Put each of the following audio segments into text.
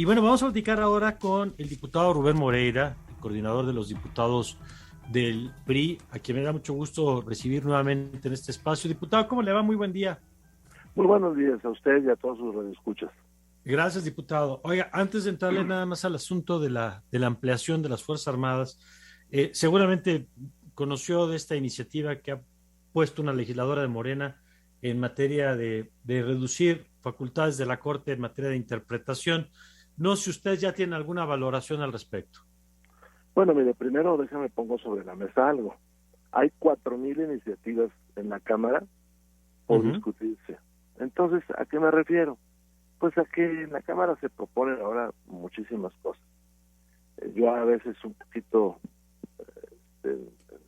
Y bueno, vamos a platicar ahora con el diputado Rubén Moreira, el coordinador de los diputados del PRI, a quien me da mucho gusto recibir nuevamente en este espacio. Diputado, ¿cómo le va? Muy buen día. Muy buenos días a usted y a todos sus radioescuchas. Gracias, diputado. Oiga, antes de entrarle nada más al asunto de la ampliación de las Fuerzas Armadas, seguramente conoció de esta iniciativa que ha puesto una legisladora de Morena en materia de reducir facultades de la Corte en materia de interpretación. No sé si usted ya tiene alguna valoración al respecto. Bueno, mire, primero déjame pongo sobre la mesa algo. Hay 4,000 iniciativas en la Cámara por Ujú. discutirse. Entonces, ¿a qué me refiero? Pues a que en la Cámara se proponen ahora muchísimas cosas. Yo a veces un poquito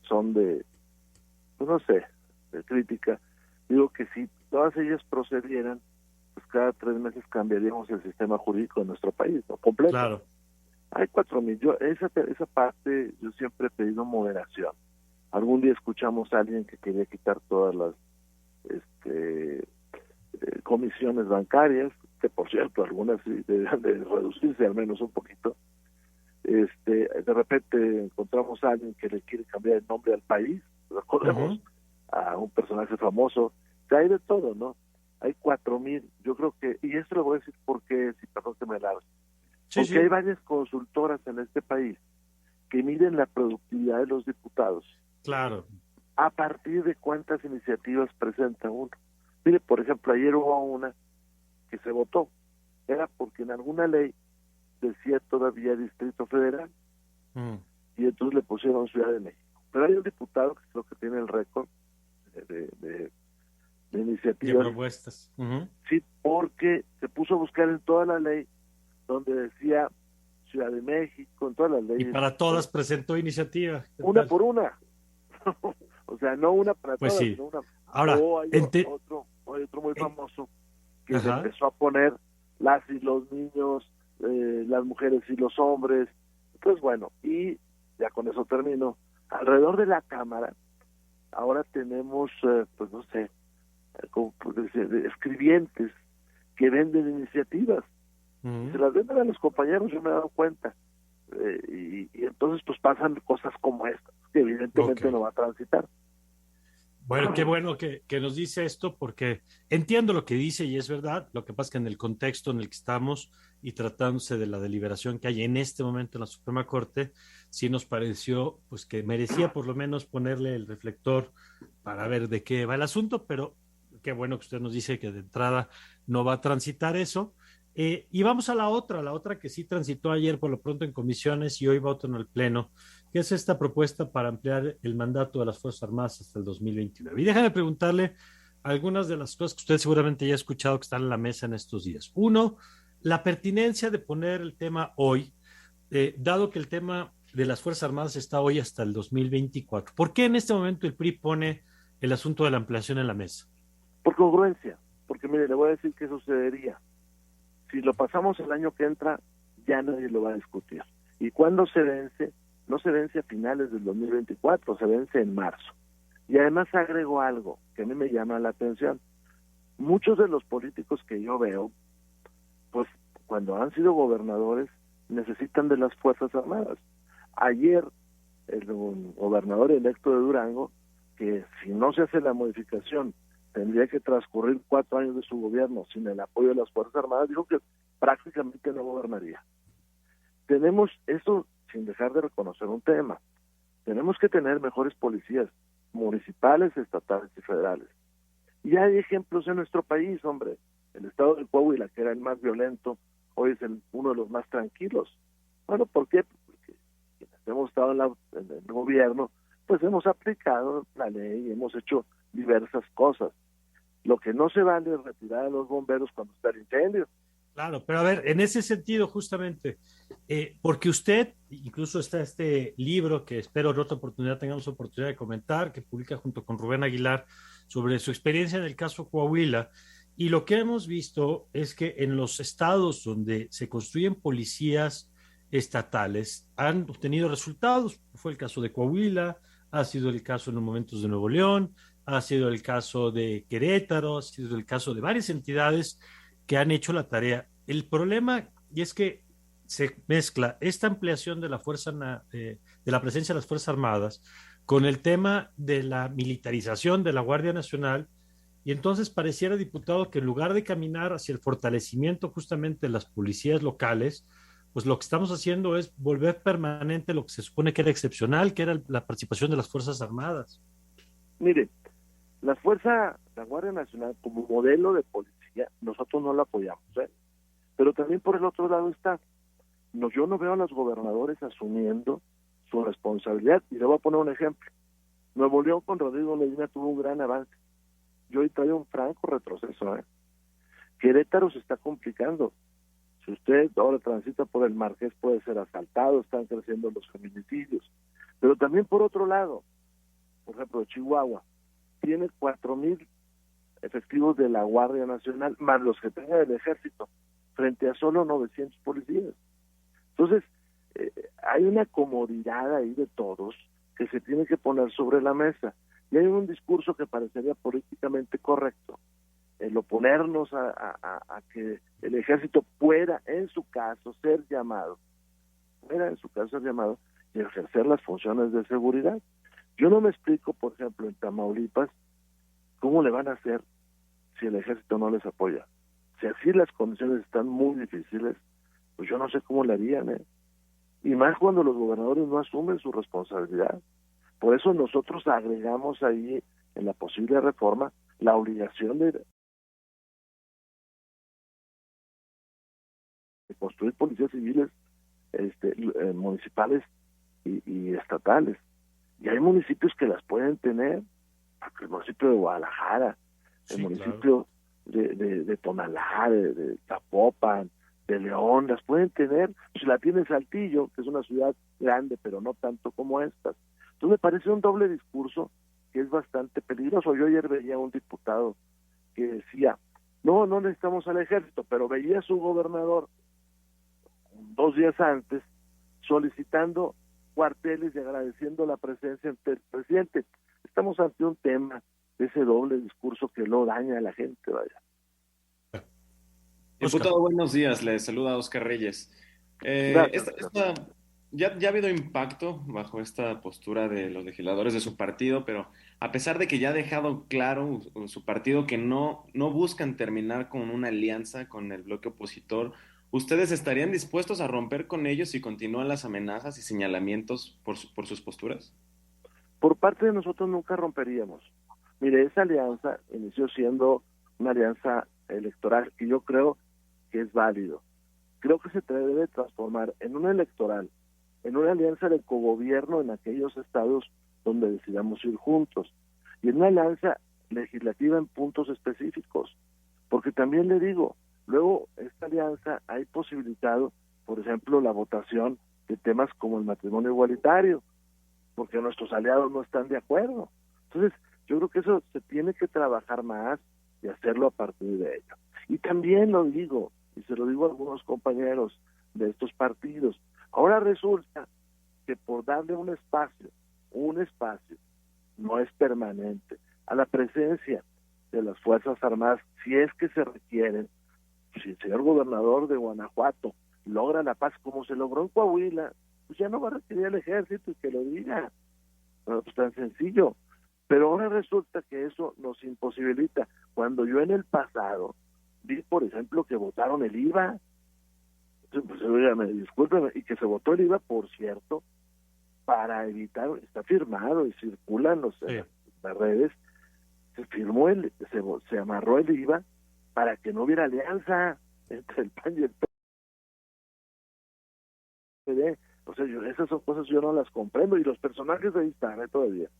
son de, pues no sé, de crítica. Digo que si todas ellas procedieran, pues cada 3 meses cambiaríamos el sistema jurídico de nuestro país, ¿no? Completo. Claro. Hay 4,000. Esa parte, yo siempre he pedido moderación. Algún día escuchamos a alguien que quería quitar todas las comisiones bancarias, que por cierto, algunas sí deberían de reducirse al menos un poquito. De repente encontramos a alguien que le quiere cambiar el nombre al país, recordemos Ujú. a un personaje famoso. O sea, hay de todo, ¿no? Hay 4,000. Yo creo que, y esto lo voy a decir porque, si perdón que me largue, Sí, porque hay sí, varias consultoras en este país que miden la productividad de los diputados claro. a partir de cuántas iniciativas presenta uno. Mire, por ejemplo, ayer hubo una que se votó, era porque en alguna ley decía todavía Distrito Federal, Mm. y entonces le pusieron Ciudad de México. Pero hay un diputado que creo que tiene el récord de De iniciativas, propuestas. Ujú. sí, porque se puso a buscar en toda la ley donde decía Ciudad de México, en todas las Y leyes, para todas presentó iniciativa. ¿Qué una tal? por una. O sea, no una para Pues todas, sí. sino una. Ahora, O hay otro muy en- famoso que le ajá. empezó a poner las y los niños, las mujeres y los hombres. Pues bueno, y ya con eso termino. Alrededor de la Cámara, ahora tenemos, pues no sé, como pues, escribientes que venden iniciativas y se Ujú. las venden a los compañeros, yo me he dado cuenta. Y entonces pues pasan cosas como estas, que Ok. evidentemente no va a transitar. Bueno, qué bueno que nos dice esto porque entiendo lo que dice y es verdad. Lo que pasa es que en el contexto en el que estamos y tratándose de la deliberación que hay en este momento en la Suprema Corte, sí nos pareció pues que merecía por lo menos ponerle el reflector para ver de qué va el asunto, pero qué bueno que usted nos dice que de entrada no va a transitar eso. Y vamos a la otra que sí transitó ayer por lo pronto en comisiones y hoy va otro en el Pleno, que es esta propuesta para ampliar el mandato de las Fuerzas Armadas hasta el 2029. Y déjame preguntarle algunas de las cosas que usted seguramente ya ha escuchado que están en la mesa en estos días. Uno, la pertinencia de poner el tema hoy, dado que el tema de las Fuerzas Armadas está hoy hasta el 2024. ¿Por qué en este momento el PRI pone el asunto de la ampliación en la mesa? Por congruencia, porque mire, le voy a decir qué sucedería. Si lo pasamos el año que entra, ya nadie lo va a discutir. ¿Y cuándo se vence? No se vence a finales del 2024, se vence en marzo. Y además agrego algo que a mí me llama la atención. Muchos de los políticos que yo veo, pues cuando han sido gobernadores, necesitan de las Fuerzas Armadas. Ayer, un gobernador electo de Durango, que si no se hace la modificación, tendría que transcurrir 4 años de su gobierno sin el apoyo de las Fuerzas Armadas, dijo que prácticamente no gobernaría. Tenemos esto sin dejar de reconocer un tema. Tenemos que tener mejores policías municipales, estatales y federales. Y hay ejemplos en nuestro país, hombre. El estado de Coahuila, que era el más violento, hoy es uno de los más tranquilos. Bueno, ¿por qué? Porque quienes hemos estado en el gobierno, pues hemos aplicado la ley, hemos hecho diversas cosas. Lo que no se vale es retirar a los bomberos cuando está el incendio. Claro, pero a ver, en ese sentido, justamente, porque usted, incluso está este libro que espero en otra oportunidad tengamos oportunidad de comentar, que publica junto con Rubén Aguilar sobre su experiencia en el caso Coahuila, y lo que hemos visto es que en los estados donde se construyen policías estatales han obtenido resultados. Fue el caso de Coahuila, ha sido el caso en los momentos de Nuevo León, ha sido el caso de Querétaro, ha sido el caso de varias entidades que han hecho la tarea. El problema y es que se mezcla esta ampliación de la de la presencia de las Fuerzas Armadas con el tema de la militarización de la Guardia Nacional, y entonces pareciera, diputado, que en lugar de caminar hacia el fortalecimiento justamente de las policías locales, pues lo que estamos haciendo es volver permanente lo que se supone que era excepcional, que era la participación de las Fuerzas Armadas. Mire, la Guardia Nacional como modelo de policía, nosotros no la apoyamos, ¿eh? Pero también por el otro lado está, yo no veo a los gobernadores asumiendo su responsabilidad, y le voy a poner un ejemplo. Nuevo León con Rodrigo Medina tuvo un gran avance, y hoy trae un franco retroceso, ¿eh? Querétaro se está complicando. Si usted ahora transita por el Marqués, puede ser asaltado, están creciendo los feminicidios. Pero también por otro lado, por ejemplo, Chihuahua tiene 4,000 efectivos de la Guardia Nacional, más los que tenga el Ejército, frente a solo 900 policías. Entonces, hay una comodidad ahí de todos que se tiene que poner sobre la mesa. Y hay un discurso que parecería políticamente correcto, el oponernos a que el Ejército pueda, en su caso, ser llamado y ejercer las funciones de seguridad. Yo no me explico, por ejemplo, en Tamaulipas, cómo le van a hacer si el Ejército no les apoya. Si así las condiciones están muy difíciles, pues yo no sé cómo le harían, ¿eh? Y más cuando los gobernadores no asumen su responsabilidad. Por eso nosotros agregamos ahí, en la posible reforma, la obligación de construir policías civiles municipales y estatales. Y hay municipios que las pueden tener, el municipio de Guadalajara, el Sí, municipio de Tonalá, de Zapopan, de León, las pueden tener. Si la tiene Saltillo, que es una ciudad grande, pero no tanto como estas. Entonces me parece un doble discurso que es bastante peligroso. Yo ayer veía a un diputado que decía, no necesitamos al Ejército, pero veía a su gobernador 2 días antes solicitando cuarteles y agradeciendo la presencia del presidente. Estamos ante un tema de ese doble discurso que lo daña a la gente, vaya. Oscar. Diputado, buenos días. Le saluda Oscar Reyes. Gracias. Ya ha habido impacto bajo esta postura de los legisladores de su partido, pero a pesar de que ya ha dejado claro su partido que no buscan terminar con una alianza con el bloque opositor, ¿ustedes estarían dispuestos a romper con ellos si continúan las amenazas y señalamientos por sus posturas? Por parte de nosotros nunca romperíamos. Mire, esa alianza inició siendo una alianza electoral que yo creo que es válido. Creo que se debe transformar en una electoral, en una alianza de cogobierno en aquellos estados donde decidamos ir juntos, y en una alianza legislativa en puntos específicos. Porque también le digo, luego esta alianza ha posibilitado, por ejemplo, la votación de temas como el matrimonio igualitario, porque nuestros aliados no están de acuerdo. Entonces, yo creo que eso se tiene que trabajar más y hacerlo a partir de ello. Y también lo digo, y se lo digo a algunos compañeros de estos partidos, ahora resulta que por darle un espacio, no es permanente, a la presencia de las Fuerzas Armadas, si es que se requieren, si el señor gobernador de Guanajuato logra la paz como se logró en Coahuila, pues ya no va a requerir el Ejército y que lo diga. Bueno, pues tan sencillo. Pero ahora resulta que eso nos imposibilita. Cuando yo en el pasado vi, por ejemplo, que votaron el IVA, pues oígame, discúlpeme, y que se votó el IVA, por cierto, para evitar, está firmado y circulan las redes, se firmó se amarró el IVA para que no hubiera alianza entre el PAN y el PD. O sea, esas son cosas yo no las comprendo, y los personajes ahí están todavía.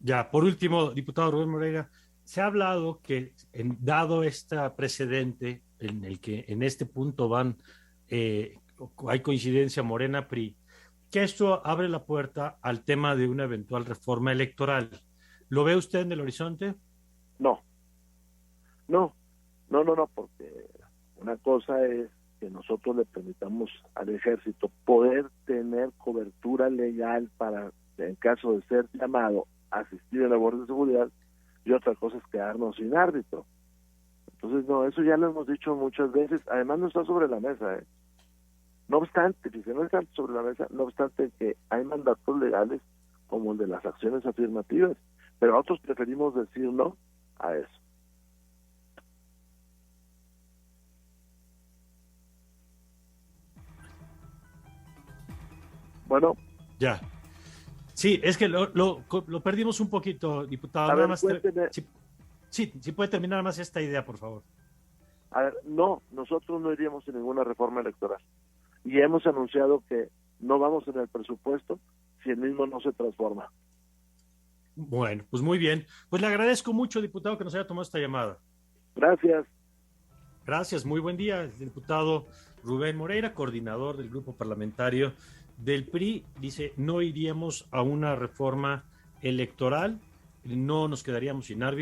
Ya, por último, diputado Rubén Moreira, se ha hablado que dado este precedente en el que en este punto hay coincidencia Morena-PRI, que esto abre la puerta al tema de una eventual reforma electoral. ¿Lo ve usted en el horizonte? No, porque una cosa es que nosotros le permitamos al Ejército poder tener cobertura legal para, en caso de ser llamado, asistir a labores de seguridad, y otra cosa es quedarnos sin árbitro. Entonces, no, eso ya lo hemos dicho muchas veces, además no está sobre la mesa, No obstante, dice, no está sobre la mesa, no obstante que hay mandatos legales como el de las acciones afirmativas, pero nosotros preferimos decir no a eso. Bueno. Ya. Sí, es que lo perdimos un poquito, diputado. A Nada ver, más sí, puede terminar más esta idea, por favor. A ver, no, nosotros no iríamos en ninguna reforma electoral. Y hemos anunciado que no vamos en el presupuesto si el mismo no se transforma. Bueno, pues muy bien. Pues le agradezco mucho, diputado, que nos haya tomado esta llamada. Gracias. Gracias, muy buen día. El diputado Rubén Moreira, coordinador del grupo parlamentario del PRI, dice, no iríamos a una reforma electoral, no nos quedaríamos sin árbitro.